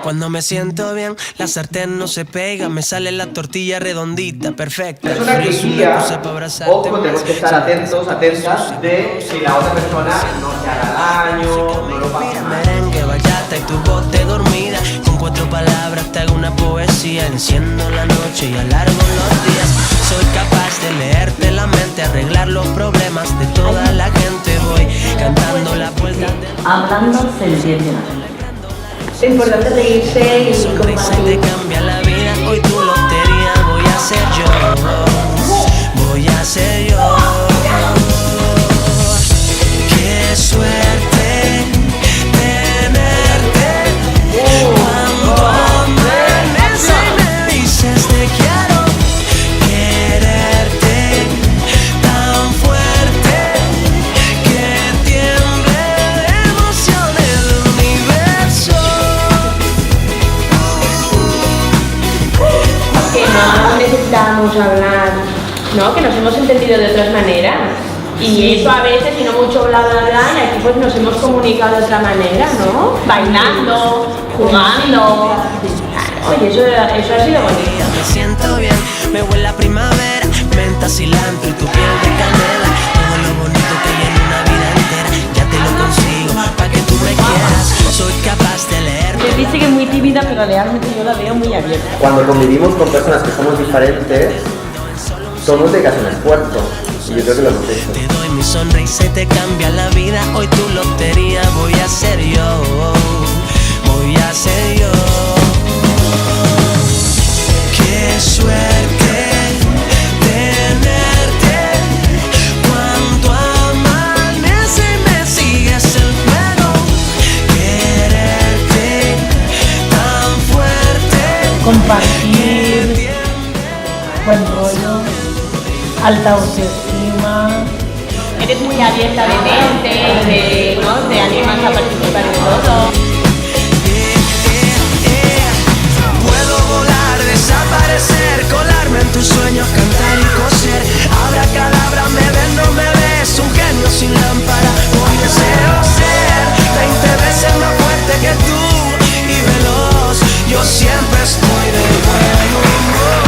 Cuando me siento bien, la sartén no se pega, me sale la tortilla redondita, perfecta. Es una guía, ojo, tenemos que estar atentos, atentas de que la otra persona no se haga daño, no lo pase mal. Merengue, bachata y tu bote dormida. Con 4 palabras te hago una poesía. Enciendo la noche y alargo los días. Soy capaz de leerte la mente, arreglar los problemas de toda la gente. Voy cantando la vuelta del... Hablando sentencia. Es importante reírse y compartir. Te cambia la vida, hoy tu lotería voy a ser yo. Voy a ser yo. Qué suerte tenerte. Cuando amanece me dices te quiero. Quererte tan fuerte que tiemble de emoción el universo. Que no necesitamos hablar, ¿no? Que nos hemos entendido de otras maneras. Y eso a veces, y no mucho bla bla bla, y aquí pues nos hemos comunicado de otra manera, ¿no? Bailando, jugando. Oye, eso ha sido bonito. Me siento bien, me huele a primavera, menta, cilantro y tu piel de canela. Todo lo bonito que hay en una vida entera, ya te lo consigo, pa' que tú me quieras. Soy capaz de leer. Que dice que es muy tímida, pero realmente yo la veo muy abierta. Cuando convivimos con personas que somos diferentes, somos de que hacer un esfuerzo. Y yo creo que lo hemos hecho. Te doy mi sonrisa y te cambia la vida. Hoy tu lotería voy a ser yo. Voy a ser yo. Qué suerte tenerte. Cuando amanece me sigues el juego. Quererte tan fuerte. Compartir, buen rollo, alta autoestima. Eres muy abierta de mente, ¿no? Te animas a participar en todo. Puedo volar, desaparecer, colarme en tus sueños, cantar y coser. Abracadabra, me ves, no me ves, un genio sin lámpara. Hoy deseo ser 20 veces más fuerte que tú y veloz. Yo siempre estoy de buen humor.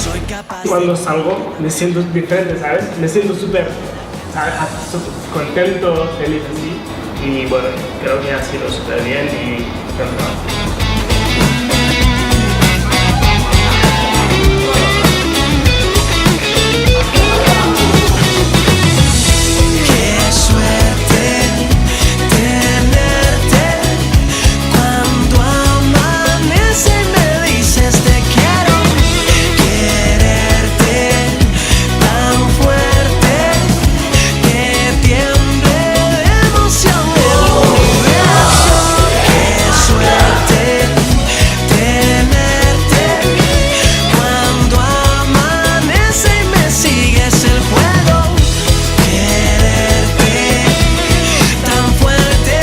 Soy capaz. Cuando salgo me siento diferente, ¿sabes? Me siento súper, ¿sabes? Contento, feliz así. Y bueno, creo que ha sido súper bien y fenomenal. Qué suerte tenerte. Cuando amanece me dices te quiero. Quererte tan fuerte que tiemble de emoción el universo. Qué suerte tenerte. Cuando amanece me sigues el juego. Quererte tan fuerte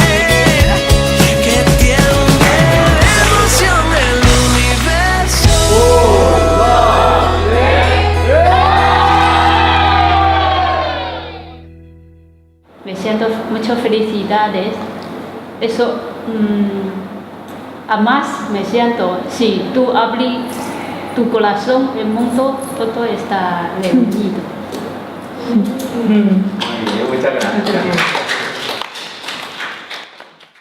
que tiemble de emoción el universo. Me siento muchas felicidades. Eso, a más me siento, si tú abres tu corazón, el mundo todo está reunido. Muchas gracias.